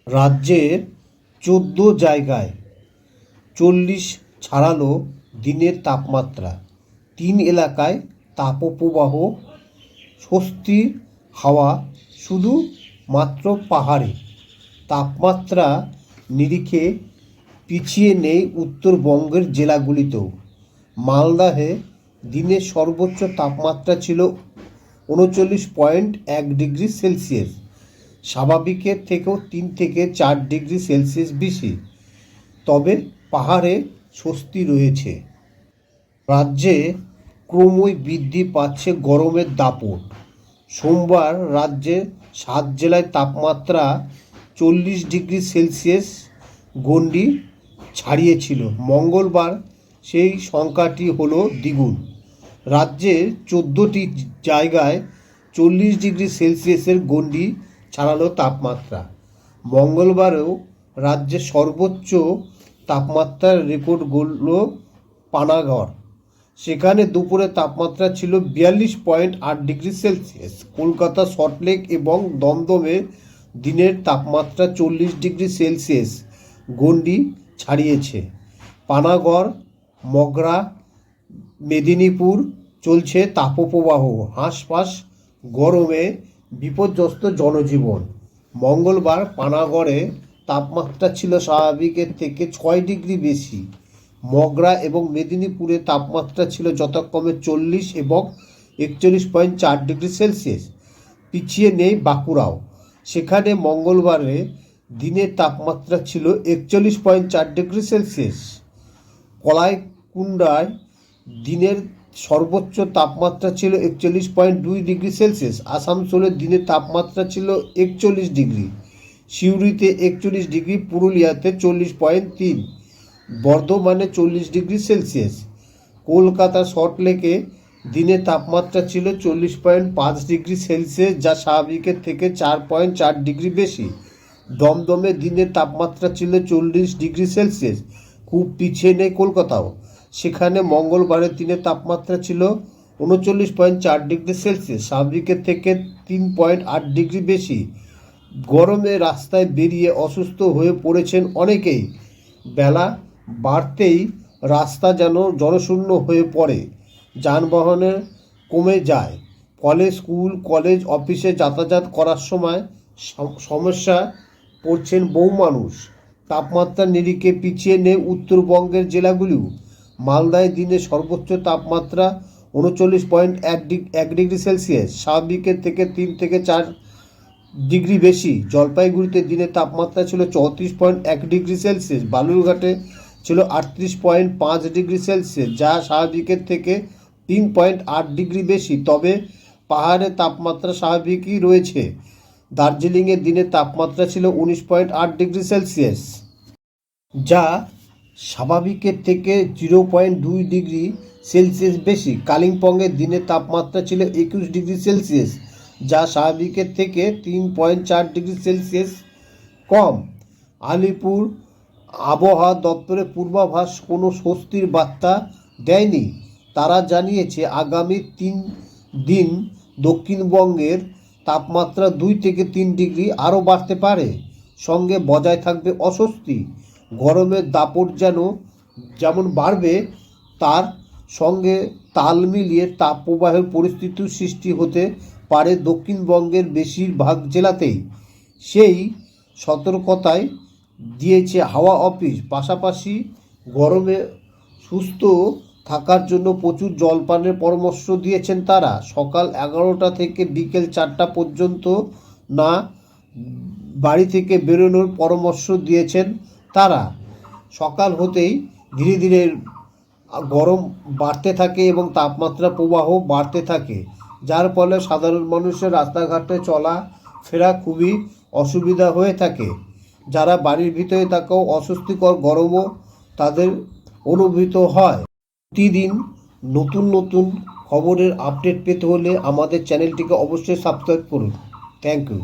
রাজ্যের ১৪ জায়গায় ৪০ ছাড়ালো দিনের তাপমাত্রা। ৩ এলাকায় তাপপ্রবাহ, স্বস্তির হাওয়া শুধু মাত্র পাহাড়ে। তাপমাত্রা নিরিখে পিছিয়ে নেই উত্তরবঙ্গের জেলাগুলিতেও। মালদহে দিনের সর্বোচ্চ তাপমাত্রা ছিল ৩৯.১ ডিগ্রি সেলসিয়াস, স্বাভাবিকের থেকেও ৩ থেকে ৪ ডিগ্রি সেলসিয়াস বেশি। তবে পাহাড়ে স্বস্তি রয়েছে। রাজ্যে ক্রমই বৃদ্ধি পাচ্ছে গরমের দাপট। সোমবার রাজ্যের ৭ জেলায় তাপমাত্রা ৪০ ডিগ্রি সেলসিয়াস গণ্ডি ছাড়িয়েছিল। মঙ্গলবার সেই সংখ্যাটি হলো দ্বিগুণ। রাজ্যের ১৪টি জায়গায় ৪০ ডিগ্রি সেলসিয়াসের গণ্ডি ছাড়ালো তাপমাত্রা। মঙ্গলবারেও রাজ্যের সর্বোচ্চ তাপমাত্রার রেকর্ড গড়ল পানাগড়। সেখানে দুপুরে তাপমাত্রা ছিল ৪২.৮ ডিগ্রি সেলসিয়াস। কলকাতা, সল্টলেক এবং দমদমে দিনের তাপমাত্রা ৪০ ডিগ্রি সেলসিয়াস গণ্ডি ছাড়িয়েছে। পানাগড়, মগরা, মেদিনীপুর চলছে তাপপ্রবাহ। হাঁসফাঁস গরমে বিপর্যস্ত জনজীবন। মঙ্গলবার পানাগড়ে তাপমাত্রা ছিল স্বাভাবিকের থেকে ৬ ডিগ্রি বেশি। মগরা এবং মেদিনীপুরে তাপমাত্রা ছিল যথাক্রমে ৪০ এবং ৪১.৪ ডিগ্রি সেলসিয়াস। পিছিয়ে নেই বাঁকুড়াও। সেখানে মঙ্গলবারে দিনের তাপমাত্রা ছিল ৪১.৪ ডিগ্রি সেলসিয়াস। কলাইকুণ্ডায় দিনের সর্বোচ্চ তাপমাত্রা ছিল ৪১.২ ডিগ্রি সেলসিয়াস। আসানসোলের দিনের তাপমাত্রা ছিল ৪১ ডিগ্রি। সিউড়িতে ৪১ ডিগ্রি, পুরুলিয়াতে ৪০.৩, বর্ধমানে ৪০ ডিগ্রি সেলসিয়াস। কলকাতা সল্টলেকে দিনের তাপমাত্রা ছিল ৪০.৫ ডিগ্রি সেলসিয়াস, যা স্বাভাবিকের থেকে ৪.৪ ডিগ্রি বেশি। দমদমে দিনের তাপমাত্রা ছিল ৪০ ডিগ্রি সেলসিয়াস। খুব পিছিয়ে নেই কলকাতাও। সেখানে মঙ্গলবারের দিনের তাপমাত্রা ছিল ৩৯.৪ ডিগ্রি সেলসিয়াস, স্বাভাবিকের থেকে ৩.৮ ডিগ্রি বেশি। গরমে রাস্তায় বেরিয়ে অসুস্থ হয়ে পড়েছেন অনেকেই। বেলা বাড়তেই রাস্তা যেন জনশূন্য হয়ে পড়ে, যানবাহনের কমে যায়। ফলে স্কুল, কলেজ, অফিসে যাতায়াত করার সময় সমস্যা পড়ছেন বহু মানুষ। তাপমাত্রার নিরিখে পিছিয়ে নেই উত্তরবঙ্গের জেলাগুলিও। মালদায় দিনের সর্বোচ্চ তাপমাত্রা ৩৯.১ ডিগ্রি সেলসিয়াস, স্বাভাবিকের থেকে ৩ থেকে ৪ ডিগ্রি বেশি। জলপাইগুড়িতে দিনের তাপমাত্রা ছিল ৩৪.১ ডিগ্রি সেলসিয়াস। বালুরঘাটে ছিল ৩৮.৫ ডিগ্রি সেলসিয়াস, যা স্বাভাবিকের থেকে ৩.৮ ডিগ্রি বেশি। তবে পাহাড়ে তাপমাত্রা স্বাভাবিকই রয়েছে। দার্জিলিংয়ের দিনের তাপমাত্রা ছিল ১৯.৮ ডিগ্রি সেলসিয়াস, যা স্বাভাবিকের থেকে ০.২ ডিগ্রি সেলসিয়াস বেশি। কালিম্পংয়ের দিনের তাপমাত্রা ছিল ২১ ডিগ্রি সেলসিয়াস, যা স্বাভাবিকের থেকে ৩.৪ ডিগ্রি সেলসিয়াস কম। আলিপুর আবহাওয়া দপ্তরের পূর্বাভাস কোনো স্বস্তির বার্তা দেয়নি। তারা জানিয়েছে আগামী ৩ দিন দক্ষিণবঙ্গের তাপমাত্রা ২ থেকে ৩ ডিগ্রি আরও বাড়তে পারে। সঙ্গে বজায় থাকবে অস্বস্তি। গরমের দাপট যেমন বাড়বে, তার সঙ্গে তাল মিলিয়ে তাপপ্রবাহের পরিস্থিতির সৃষ্টি হতে পারে দক্ষিণবঙ্গের বেশিরভাগ জেলাতেই। সেই সতর্কতাই দিয়েছে হাওয়া অফিস। পাশাপাশি গরমে সুস্থ থাকার জন্য প্রচুর জলপানের পরামর্শ দিয়েছেন তারা। সকাল ১১টা থেকে বিকেল ৪টা পর্যন্ত না বাড়ি থেকে বেরোনোর পরামর্শ দিয়েছেন তারা। সকাল হতেই ধীরে ধীরে গরম বাড়তে থাকে এবং তাপমাত্রা প্রবাহ বাড়তে থাকে, যার ফলে সাধারণ মানুষের রাস্তাঘাটে চলা ফেরা খুবই অসুবিধা হয়ে থাকে। যারা বাড়ির ভিতরে থাকেও অস্বস্তিকর গরমও তাদের অনুভূত হয়। প্রতিদিন নতুন নতুন খবরের আপডেট পেতে হলে আমাদের চ্যানেলটিকে অবশ্যই সাবস্ক্রাইব করুন। Thank you.